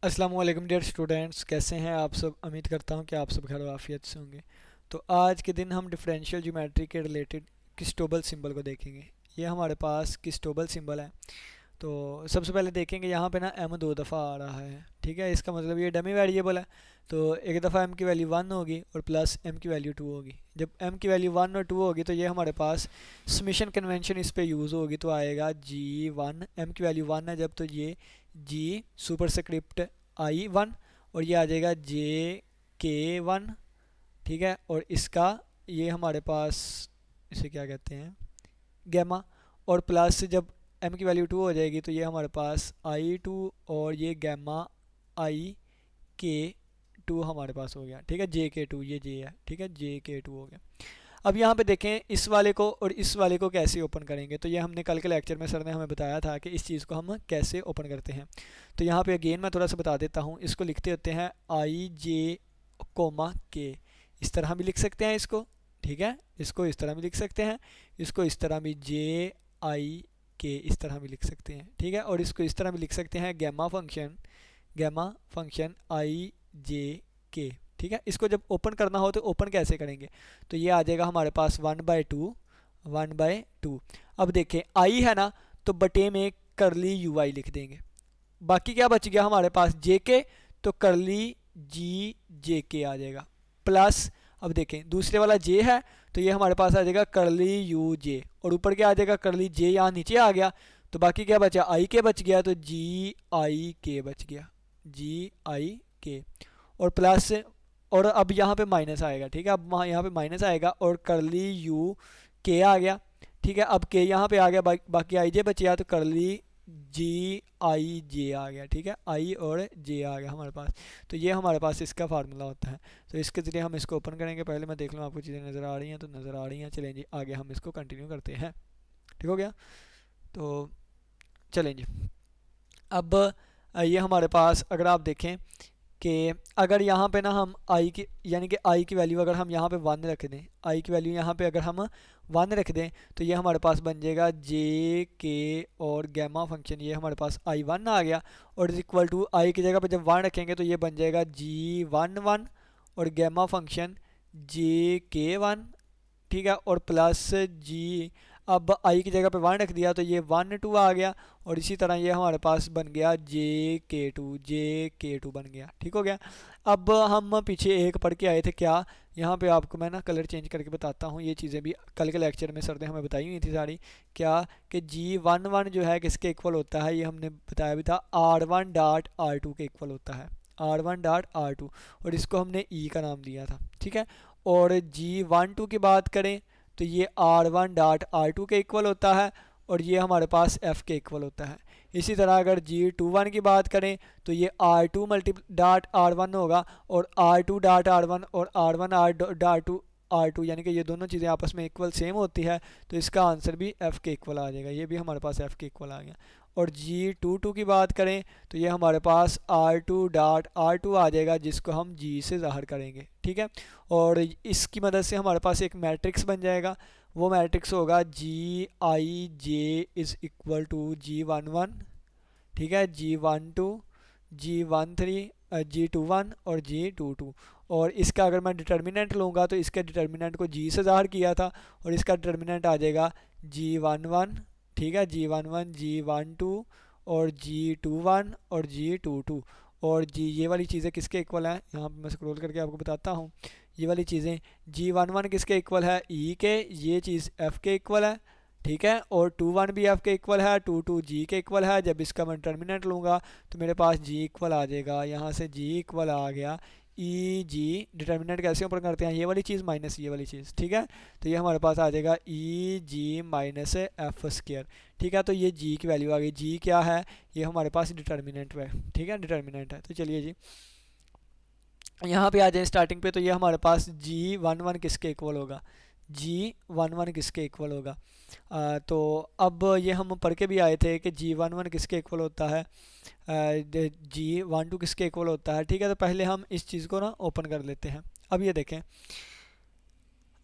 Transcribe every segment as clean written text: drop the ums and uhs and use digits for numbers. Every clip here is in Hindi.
अस्सलाम वालेकुम डियर स्टूडेंट्स, कैसे हैं आप सब। उम्मीद करता हूं कि आप सब खैर आफियत से होंगे। तो आज के दिन हम डिफरेंशियल ज्योमेट्री के रिलेटेड किस्टोबल सिंबल को देखेंगे। ये हमारे पास किस्टोबल सिंबल है। तो सबसे पहले देखेंगे यहाँ पे ना m दो दफ़ा आ रहा है। ठीक है, इसका मतलब ये डमी वेरिएबल है। तो एक दफ़ा m की वैल्यू 1 होगी और प्लस m की वैल्यू 2 होगी। जब m की वैल्यू 1 और 2 होगी तो ये हमारे पास समेशन कन्वेंशन इस पे यूज़ होगी। तो आएगा g1, m की वैल्यू 1 है जब, तो ये g सुपरस्क्रिप्ट i1 और ये आ जाएगा jk1। ठीक है, और इसका ये हमारे पास इसे क्या कहते हैं, गैमा। और प्लस जब m की वैल्यू 2 हो जाएगी तो ये हमारे पास i2 और ये गैमा आई के 2 हमारे पास हो गया। ठीक है, jk2, ये j है। ठीक है, jk2 हो गया। अब यहाँ पे देखें इस वाले को और इस वाले को कैसे ओपन करेंगे। तो ये हमने कल के लेक्चर में सर ने हमें बताया था कि इस चीज़ को हम कैसे ओपन करते हैं। तो यहाँ पे अगेन मैं थोड़ा सा बता देता हूँ। इसको लिखते होते हैं आई जे कोमा के, इस तरह भी लिख सकते हैं इसको। ठीक है, इसको इस तरह भी लिख सकते हैं, इसको इस तरह भी जे आई के इस तरह भी लिख सकते हैं। ठीक है, और इसको इस तरह भी लिख सकते हैं गैमा फंक्शन आई जे के। ठीक है, इसको जब ओपन करना हो तो ओपन कैसे करेंगे। तो ये आ जाएगा हमारे पास 1/2। अब देखें आई है ना, तो बटे में करली यू आई लिख देंगे। बाकी क्या बच गया हमारे पास जे के, तो करली जी जे के आ जाएगा। प्लस अब देखें दूसरे वाला जे है तो ये हमारे पास आ जाएगा करली यू जे, और ऊपर क्या आ जाएगा करली जे, यहाँ नीचे आ गया। तो बाकी क्या बचा, आई के बच गया, तो जी आई के बच गया, जी आई के। और प्लस, और अब यहाँ पे माइनस आएगा। ठीक है, अब वहाँ यहाँ पे माइनस आएगा और करली यू के आ गया। ठीक है, अब के यहाँ पे आ गया, बाकी आई जे बचे तो करली जी आई जे आ गया। ठीक है, आई और जे आ गया हमारे पास। तो ये हमारे पास इसका फार्मूला होता है। तो इसके ज़रिए हम इसको ओपन करेंगे। पहले मैं देख लूँ आपको चीज़ें नज़र आ रही हैं, तो नज़र आ रही हैं। चलें जी, आगे हम इसको कंटिन्यू करते हैं। ठीक हो गया, तो चलें जी। अब ये हमारे पास अगर आप देखें कि अगर यहाँ पे ना हम आई की यानी कि आई की वैल्यू अगर हम यहाँ पे 1 रख दें, आई की वैल्यू यहाँ पे अगर हम 1 रख दें तो ये हमारे पास बन जाएगा जे के और गैमा फंक्शन, ये हमारे पास i1 आ गया। और इज इक्वल टू आई की जगह पे जब 1 रखेंगे तो ये बन जाएगा g11 और गैमा फंक्शन jk1। ठीक है, और प्लस जी, अब आई की जगह पे 1 रख दिया तो ये 1 2 आ गया। और इसी तरह ये हमारे पास बन गया जे के टू बन गया। ठीक हो गया। अब हम पीछे एक पढ़ के आए थे क्या, यहाँ पे आपको मैं ना कलर चेंज करके बताता हूँ। ये चीज़ें भी कल के लेक्चर में सर ने हमें बताई हुई थी सारी। क्या कि G11 जो है किसके इक्वल होता है, ये हमने बताया भी था, R1.R2 के इक्वल होता है, R1.R2। और इसको हमने ई का नाम दिया था। ठीक है, और G12 की बात करें तो ये R1.R2 के इक्वल होता है और ये हमारे पास F के इक्वल होता है। इसी तरह अगर G21 की बात करें तो ये R2 डॉट R1 होगा, और R2.R1 और R1 डॉट R2 यानी कि ये दोनों चीज़ें आपस में इक्वल सेम होती है। तो इसका आंसर भी F के इक्वल आ जाएगा, ये भी हमारे पास F के इक्वल आ गया। और G22 की बात करें तो ये हमारे पास R2.R2 आ जाएगा, जिसको हम G से ज़ाहिर करेंगे। ठीक है, और इसकी मदद से हमारे पास एक मैट्रिक्स बन जाएगा। वो मैट्रिक्स होगा G(i)j is equal to G11। ठीक है, G12, G13, G21 और G22। और इसका अगर मैं डिटर्मिनेंट लूँगा तो इसके डिटर्मिनेंट को G से ज़ाहिर किया था और इसका डिटर्मिनेंट आ जाएगा G11। ठीक है, G11, G12 और G21 और G22। और जी ये वाली चीज़ें किसके इक्वल हैं, यहाँ पे मैं स्क्रॉल करके आपको बताता हूँ। ये वाली चीज़ें G11 किसके इक्वल है, ई के, ये चीज़ F के इक्वल है। ठीक है, और 21 भी F के इक्वल है, 22 G के इक्वल है। जब इसका मैं डिटर्मिनेंट लूँगा तो मेरे पास G इक्वल आ जाएगा, यहाँ से G इक्वल आ गया ई जी। डिटर्मिनेंट कैसे ऊपर करते हैं, ये वाली चीज़ माइनस ये वाली चीज़। ठीक है, तो ये हमारे पास आ जाएगा ई जी माइनस एफ स्क्र। ठीक है, तो ये जी की वैल्यू आ गई। जी क्या है, ये हमारे पास डिटर्मिनेंट है। ठीक है, डिटर्मिनेंट है। तो चलिए जी यहाँ पे आ जाए स्टार्टिंग पे। तो ये हमारे पास G11 किसके इक्वल होगा, G11 किसके इक्वल होगा। तो अब ये हम पढ़ के भी आए थे कि G11 किसके इक्वल होता है, G12 किसके इक्वल होता है। ठीक है, तो पहले हम इस चीज़ को ना ओपन कर लेते हैं। अब ये देखें,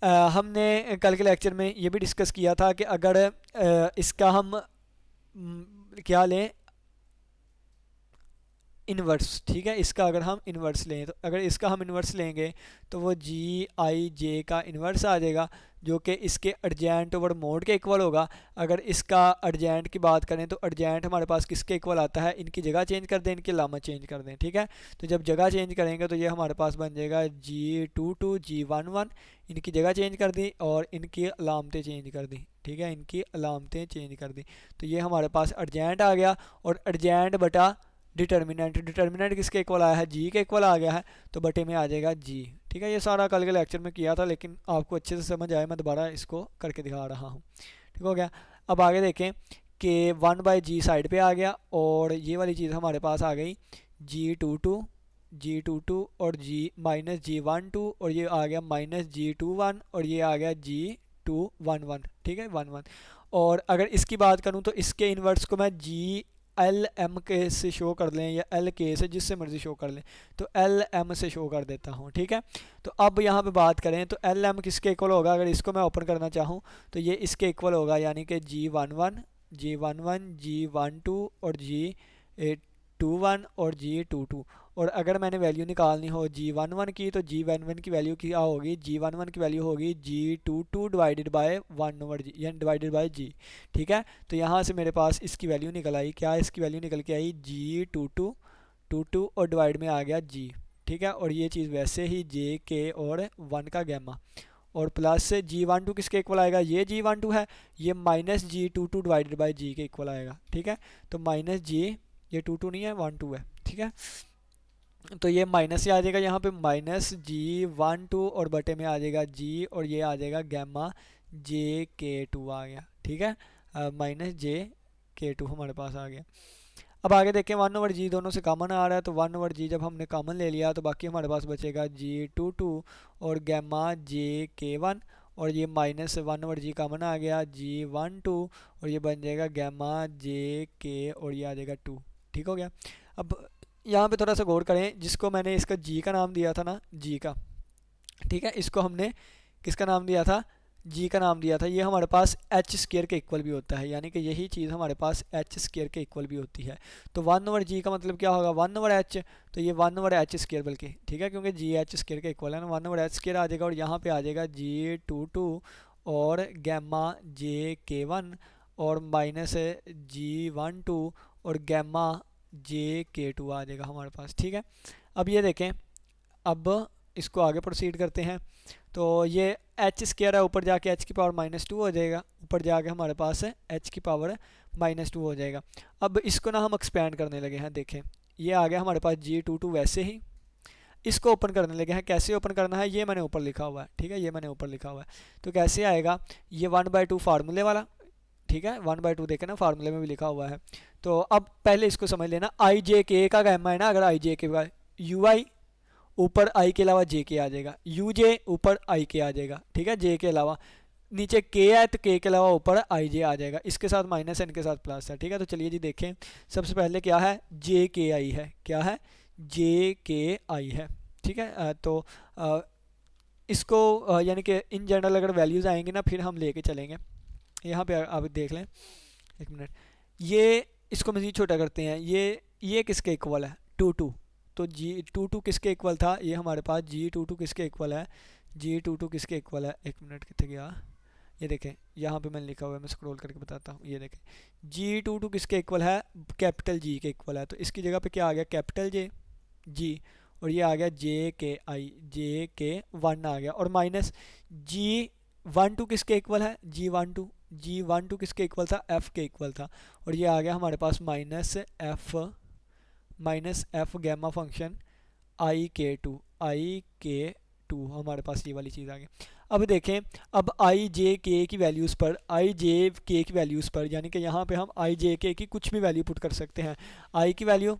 हमने कल के लेक्चर में ये भी डिस्कस किया था कि अगर इसका हम क्या लें, इन्वर्स, ठीक है, इसका अगर हम इन्वर्स लें तो अगर इसका हम इन्वर्स लेंगे तो वो जी आई जे का इन्वर्स आ जाएगा जो कि इसके अर्जेंट ओवर मोड के इक्वल होगा। अगर इसका अर्जेंट की बात करें तो अर्जेंट हमारे पास किसके इक्वल आता है, इनकी जगह चेंज कर दें, इनकी अलामत चेंज कर दें, ठीक है। तो जब जगह चेंज करेंगे तो ये हमारे पास बन जाएगा G22 G11, इनकी जगह चेंज कर दी और इनकी अलामतें चेंज कर दी, ठीक है, इनकी अलामतें चेंज कर दी। तो ये हमारे पास अर्जेंट आ गया और अर्जेंट बटा डिटर्मिनेंट, डिटर्मिनेंट किसके इक्वल आया है, जी के इक्वल आ गया है, तो बटे में आ जाएगा जी, ठीक है। ये सारा कल के लेक्चर में किया था लेकिन आपको अच्छे से समझ आए, मैं दोबारा इसको करके दिखा रहा हूँ, ठीक हो गया। अब आगे देखें कि 1/g साइड पे आ गया और ये वाली चीज़ हमारे पास आ गई G22 और G-G12 और ये आ गया -G21 और ये आ गया G211, ठीक है, 11। और अगर इसकी बात करूँ तो इसके इन्वर्स को मैं जी एल एम के से शो कर लें या एल के से, जिससे मर्जी शो कर लें, तो एल एम से शो कर देता हूँ, ठीक है। तो अब यहाँ पे बात करें तो एल एम किसके इक्वल होगा, अगर इसको मैं ओपन करना चाहूँ तो ये इसके इक्वल होगा, यानी कि G11 G12 और G21 और G22। और अगर मैंने वैल्यू निकालनी हो G11 की तो G11 की वैल्यू क्या होगी, G11 की वैल्यू होगी G22 डिवाइडेड बाय 1/g यानी डिवाइडेड बाय G, ठीक है। तो यहाँ से मेरे पास इसकी वैल्यू निकल आई, क्या इसकी वैल्यू निकल के आई G22 और डिवाइड में आ गया G, ठीक है। और ये चीज़ वैसे ही J K और 1 का गैमा और प्लस G12 किसके इक्वल आएगा, ये G12 है, ये -G22 डिवाइडेड बाय G के इक्वल आएगा, ठीक है। तो -G, ये 22 नहीं है 12 है, ठीक है। तो ये माइनस से आ जाएगा यहाँ पे -G12 और बटे में आ जाएगा G और ये आ जाएगा गैमा JK2 आ गया, ठीक है, -JK2 हमारे पास आ गया। अब आगे देखें 1/g दोनों से कॉमन आ रहा है, तो 1/g जब हमने कॉमन ले लिया तो बाकी हमारे पास बचेगा G22 और गैमा JK1 और ये -1/g कॉमन आ गया G12 और ये बन जाएगा गैमा JK और ये आ जाएगा 2, ठीक हो गया। अब यहाँ पे थोड़ा सा गौर करें, जिसको मैंने इसका जी का नाम दिया था ना, जी का, ठीक है, इसको हमने किसका नाम दिया था, जी का नाम दिया था, ये हमारे पास एच स्क्वायर के इक्वल भी होता है, यानी कि यही चीज़ हमारे पास एच स्क्वायर के इक्वल भी होती है। तो 1/g का मतलब क्या होगा, 1/h, तो ये 1/h स्क्वायर बल्कि, ठीक है, क्योंकि जी एच स्क्वायर के इक्वल है ना, 1/h स्क्वायर आ जाएगा और यहाँ पे आ जाएगा G22 और गैमा JK1 और -G12 और गैमा JK2 आ जाएगा हमारे पास, ठीक है। अब ये देखें, अब इसको आगे प्रोसीड करते हैं। तो ये एच स्क्वायर है, ऊपर जाके h की पावर -2 हो जाएगा, ऊपर जाके हमारे पास है h की पावर -2 हो जाएगा। अब इसको ना हम एक्सपेंड करने लगे हैं, देखें ये आ गया हमारे पास G22 वैसे ही, इसको ओपन करने लगे हैं। कैसे ओपन करना है ये मैंने ऊपर लिखा हुआ है, ठीक है, ये मैंने ऊपर लिखा हुआ है। तो कैसे आएगा, ये 1/2 फार्मूले वाला, ठीक है, 1/2 देखें ना, फार्मूले में भी लिखा हुआ है। तो अब पहले इसको समझ लेना, आई जे के का गैमा है ना, अगर आई जे के का यू आई ऊपर आई के अलावा जे के आ जाएगा, यू जे ऊपर आई के आ जाएगा, ठीक है, जे के अलावा नीचे के है तो के अलावा ऊपर आई जे आ जाएगा, इसके साथ माइनस है, इनके साथ प्लस है, ठीक है। तो चलिए जी देखें, सबसे पहले क्या है, जे के आई है, क्या है, जे के आई है, ठीक है। तो इसको यानी कि इन जनरल अगर वैल्यूज़ आएंगी ना फिर हम लेके चलेंगे। यहाँ पे आप देख लें, एक मिनट, ये इसको मज़ीद छोटा करते हैं, ये किसके इक्वल है, 22, तो G22 किसके इक्वल था, ये हमारे पास G22 किसके इक्वल है, G22 किसके इक्वल है, एक मिनट कितने गया, ये देखें यहाँ पे मैंने लिखा हुआ है, मैं स्क्रॉल करके बताता हूँ, ये देखें G22 किसके इक्वल है, कैपिटल G के इक्वल है। तो इसकी जगह पे क्या आ गया, कैपिटल G और ये आ गया JK1 आ गया और माइनस G12 किसके इक्वल है, G12 किसके इक्वल था, F के इक्वल था और ये आ गया हमारे पास -F गैमा फंक्शन IK2 हमारे पास ये वाली चीज़ आ गई। अब देखें, अब IJK की वैल्यूज़ पर, IJK की वैल्यूज़ पर, यानी कि यहाँ पे हम IJK की कुछ भी वैल्यू पुट कर सकते हैं, I की वैल्यू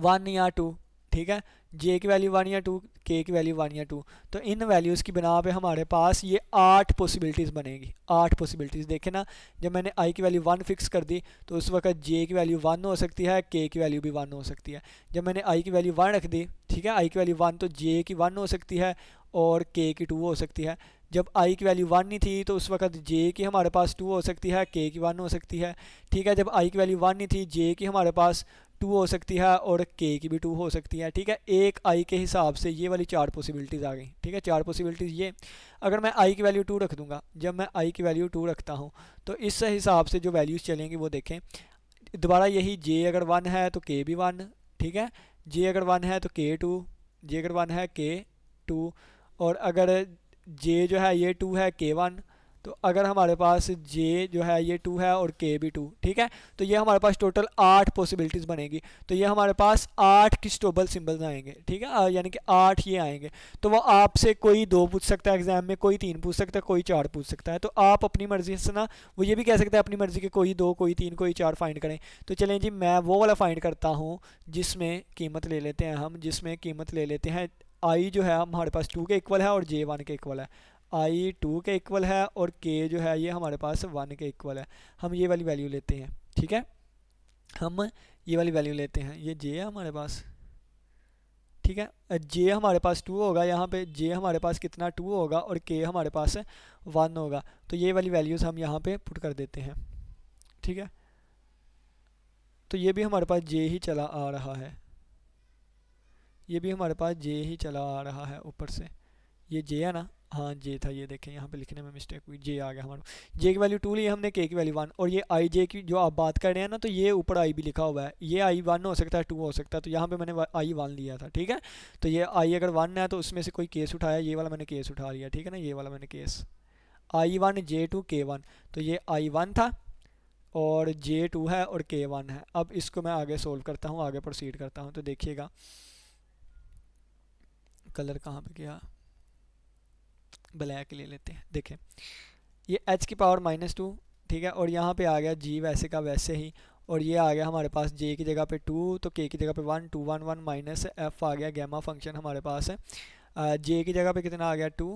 1 या 2, ठीक है, J की वैल्यू 1 या 2, K की वैल्यू 1 या 2। तो इन वैल्यूज़ की बिना पे हमारे पास ये 8 पॉसिबिलिटीज़ बनेगी, 8 पॉसिबिलिटीज़। देखें ना, जब मैंने I की वैल्यू 1 फिक्स कर दी तो उस वक्त J की वैल्यू 1 हो सकती है, K की वैल्यू भी 1 हो सकती है। जब मैंने I की वैल्यू 1 रख दी, ठीक है, I की वैल्यू 1, तो J की 1 हो सकती है और K की 2 हो सकती है। जब I की वैल्यू 1 नहीं थी तो उस वक्त J की हमारे पास 2 हो सकती है, K की 1 हो सकती है, ठीक है। जब I की वैल्यू 1 नहीं थी, J की हमारे पास टू हो सकती है और के की भी टू हो सकती है, ठीक है। एक आई के हिसाब से ये वाली 4 पॉसिबिलिटीज़ आ गई, ठीक है। 4 पॉसिबिलिटीज़ ये, अगर मैं आई की वैल्यू 2 रख दूंगा, जब मैं आई की वैल्यू 2 रखता हूँ तो इस हिसाब से जो वैल्यूज़ चलेंगी वो देखें। दोबारा यही, जे अगर 1 है तो के भी 1, ठीक है। जे अगर 1 है तो के 2, जे अगर 1 है के 2, और अगर जे जो है ये 2 है के 1, तो अगर हमारे पास जे जो है ये 2 है और के भी 2, ठीक है। तो ये हमारे पास टोटल 8 पॉसिबिलिटीज़ बनेगी। तो ये हमारे पास 8 क्रिस्टोबल सिंबल्स आएंगे, ठीक है, यानी कि 8 ये आएंगे। तो वो आपसे कोई 2 पूछ सकता है एग्जाम में, कोई 3 पूछ सकता है, कोई 4 पूछ सकता है। तो आप अपनी मर्ज़ी से ना, वो ये भी कह सकते हैं अपनी मर्ज़ी के कोई 2, कोई 3, कोई 4 फाइंड करें। तो चलें जी, मैं वो वाला फाइंड करता हूँ जिसमें कीमत ले लेते हैं हम, जिसमें कीमत ले लेते हैं आई जो है हमारे पास 2 के इक्वल है और जे 1 के इक्वल है। आई 2 के इक्वल है और के जो है ये हमारे पास 1 के इक्वल है। हम ये वाली वैल्यू लेते हैं, ठीक है। हम ये वाली वैल्यू लेते हैं, ये जे है हमारे पास, ठीक है। जे हमारे पास 2 होगा, यहाँ पे जे हमारे पास कितना 2 होगा और के हमारे पास 1 होगा। तो ये वाली वैल्यूज़ हम यहाँ पे पुट कर देते हैं, ठीक है। तो ये भी हमारे पास जे ही चला आ रहा है, ये भी हमारे पास जे ही चला आ रहा है ऊपर से। ये जे है ना, हाँ जे था, ये देखें यहाँ पे लिखने में मिस्टेक हुई, जे आ गया हमारा। जे की वैल्यू 2 ली हमने, के की वैल्यू 1, और ये आई जे की जो आप बात कर रहे हैं ना, तो ये ऊपर आई भी लिखा हुआ है, ये आई 1 हो सकता है, 2 हो सकता है। तो यहाँ पे मैंने आई 1 लिया था, ठीक है। तो ये आई अगर 1 है तो उसमें से कोई केस उठाया, ये वाला मैंने केस उठा लिया, ठीक है ना, ये वाला मैंने केस आई 1 जे 2 के 1। तो ये आई 1 था और जे 2 है और के 1 है। अब इसको मैं आगे सोल्व करता हूँ, आगे प्रोसीड करता हूँ। तो देखिएगा कलर कहाँ पे गया, ब्लैक ले लेते हैं। देखें ये h की पावर -2, ठीक है, और यहाँ पे आ गया g वैसे का वैसे ही, और ये आ गया हमारे पास j की जगह पे 2, तो k की जगह पे 1, 2 1 1 माइनस f आ गया, गैमा फंक्शन हमारे पास है। j की जगह पे कितना आ गया 2,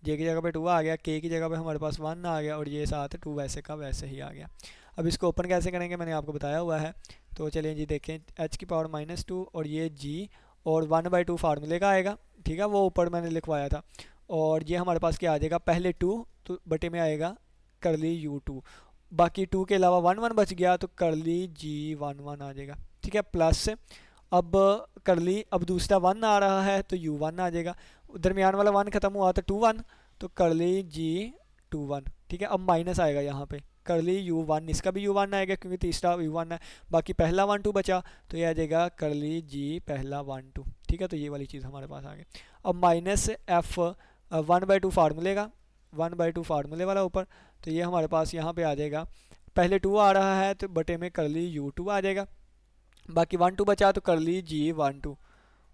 j की जगह पे 2 आ गया, k की जगह पे हमारे पास 1 आ गया, और ये साथ 2 वैसे का वैसे ही आ गया। अब इसको ओपन कैसे करेंगे मैंने आपको बताया हुआ है। तो चलिए जी देखें, h की पावर -2 और ये g और 1/2 फार्मूले का आएगा, ठीक है, वो ऊपर मैंने लिखवाया था। और ये हमारे पास क्या आ जाएगा, पहले 2 तो बटे में आएगा करली u2, बाकी 2 के अलावा 1 1 बच गया तो करली g1 1 आ जाएगा, ठीक है। प्लस अब करली, अब दूसरा 1 आ रहा है तो u1 आ जाएगा, दरमियान वाला 1 ख़त्म हुआ तो 2 1, तो करली g2 1, ठीक है। अब माइनस आएगा यहाँ पे करली u1, इसका भी u1 आएगा क्योंकि तीसरा u1 है, बाकी पहला 1 2 बचा तो ये आ जाएगा करली g पहला 1 2, ठीक है। तो ये वाली चीज़ हमारे पास आ गई। अब माइनस एफ 1/2 फार्मूले का, 1/2 फार्मूले वाला ऊपर, तो ये हमारे पास यहाँ पे आ जाएगा, पहले 2 आ रहा है तो बटे में करली u2 आ जाएगा, बाकी 1 2 बचा तो करली g1 2,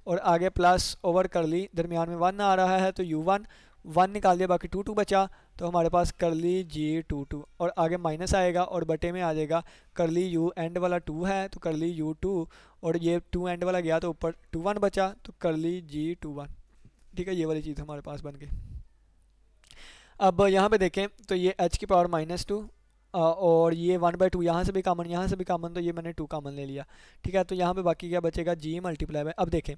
और आगे प्लस ओवर करली, दरमियान में 1 आ रहा है तो u1 1 निकाल दिया, बाकी 2 2 बचा तो हमारे पास करली g2 2, और आगे माइनस आएगा और बटे में आ जाएगा करली u एंड वाला 2 है तो करली u2, और ये 2 एंड वाला गया तो ऊपर 2 1 बचा तो करली g2 1, ठीक है। ये वाली चीज़ हमारे पास बन गई। अब यहाँ पे देखें तो ये h की पावर -2 और ये 1/2 यहाँ से भी कॉमन, यहाँ से भी कॉमन, तो ये मैंने 2 कॉमन ले लिया, ठीक है। तो यहाँ पे बाकी क्या बचेगा, g मल्टीप्लाई बाय, अब देखें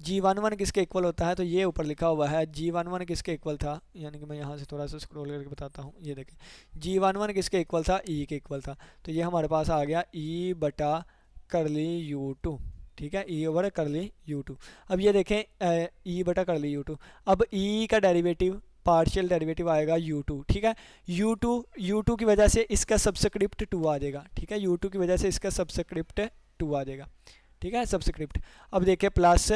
g11 किसके इक्वल होता है, तो ये ऊपर लिखा हुआ है g11 किसके इक्वल था, यानी कि मैं यहाँ से थोड़ा सा स्क्रॉल करके बताता हूँ। ये देखें g11 किसके इक्वल था, e के इक्वल था, तो ये हमारे पास आ गया e बटा करली u2, ठीक है, e ओवर करली u2। अब ये देखें e बटा करली u2, अब e का डेरिवेटिव पार्शियल डेरिवेटिव आएगा u2, ठीक है। u2 की वजह से इसका सबस्क्रिप्ट 2 आ जाएगा, ठीक है, u2 की वजह से इसका सबस्क्रिप्ट 2 आ जाएगा, ठीक है, सबस्क्रिप्ट। अब देखें प्लस,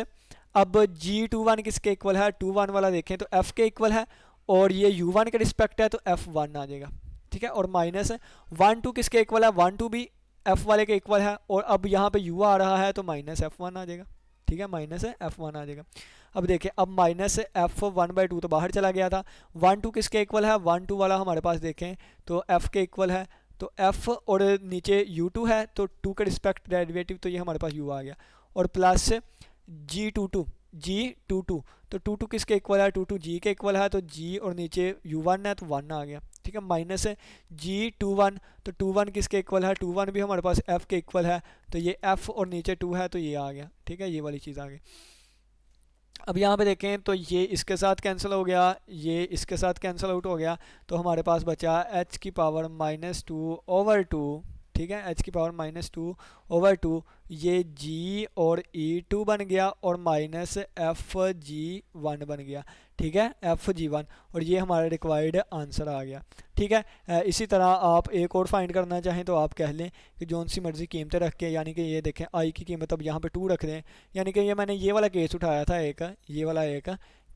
अब g21 किसके इक्वल है, 2 1 वाला देखें तो f के इक्वल है, और ये u1 के रिस्पेक्ट है तो f1 आ जाएगा, ठीक है। और माइनस 1 2 किसके इक्वल है, 1 2 भी f वाले के इक्वल है, और अब यहाँ पे u आ रहा है तो माइनस f1 आ जाएगा, ठीक है, माइनस f1 आ जाएगा। अब देखिए, अब माइनस f1/2 तो बाहर चला गया था, 1 2 किसके इक्वल है, 1 2 वाला हमारे पास देखें तो f के इक्वल है, तो f और नीचे u2 है तो 2 के रिस्पेक्ट डेरिवेटिव, तो ये हमारे पास u आ गया, और प्लस g22 तो 2 2 किसके इक्वल है, 2 2 g के इक्वल है, तो g और नीचे u1 है तो 1 आ गया, ठीक है। माइनस g21 तो 2 1 किसके इक्वल है, 2 1 भी हमारे पास f के इक्वल है, तो ये f और नीचे 2 है तो ये आ गया, ठीक है, ये वाली चीज़ आ गई। अब यहाँ पे देखें तो ये इसके साथ कैंसिल हो गया, ये इसके साथ कैंसिल आउट हो गया, तो हमारे पास बचा h की पावर -2/2 ठीक है, h की पावर -2/2 ये g और e2 बन गया और माइनस fg1 बन गया। ठीक है, fg1, और ये हमारा रिक्वायर्ड आंसर आ गया। ठीक है, इसी तरह आप एक और फाइंड करना चाहें तो आप कह लें कि जोन सी मर्जी कीमतें रख के, यानी कि ये देखें आई की कीमत अब यहाँ पे 2 रख दें, यानी कि ये मैंने ये वाला केस उठाया था, एक ये वाला एक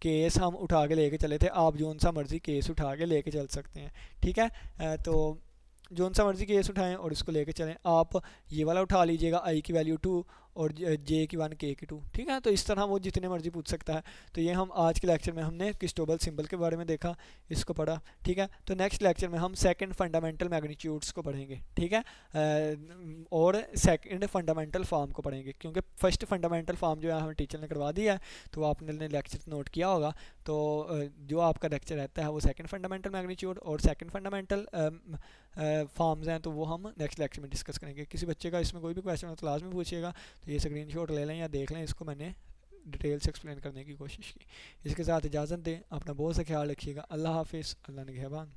केस हम उठा के लेके चले थे, आप जोन सा मर्जी केस उठा के लेके चल सकते हैं। ठीक है, तो जोन सा मर्जी केस उठाएं और इसको लेके चलें। आप ये वाला उठा लीजिएगा, आई की वैल्यू 2 और जे की 1 के की 2। ठीक है, तो इस तरह वो जितने मर्जी पूछ सकता है। तो ये हम आज के लेक्चर में हमने क्रिस्टोबल सिंबल के बारे में देखा, इसको पढ़ा। ठीक है, तो नेक्स्ट लेक्चर में हम सेकंड फंडामेंटल मैग्नीट्यूड्स को पढ़ेंगे। ठीक है, और सेकंड फंडामेंटल फॉर्म को पढ़ेंगे, क्योंकि फर्स्ट फंडामेंटल फॉर्म जो है हमें टीचर ने करवा दिया है, तो आपने लेक्चर नोट किया होगा। तो जो आपका लेक्चर रहता है वो सेकंड फंडामेंटल मैग्नीट्यूड और सेकंड फंडामेंटल फॉर्म्स हैं, तो वो हम नेक्स्ट लेक्चर में डिस्कस करेंगे। किसी बच्चे का इसमें कोई भी क्वेश्चन हो तो लाजमी पूछिएगा। तो ये स्क्रीनशॉट ले लें या देख लें, इसको मैंने डिटेल से एक्सप्लेन करने की कोशिश की। इसके साथ इजाज़त दें, अपना बहुत सा ख्याल रखिएगा। अल्लाह हाफिज़, अल्लाह निगहबान।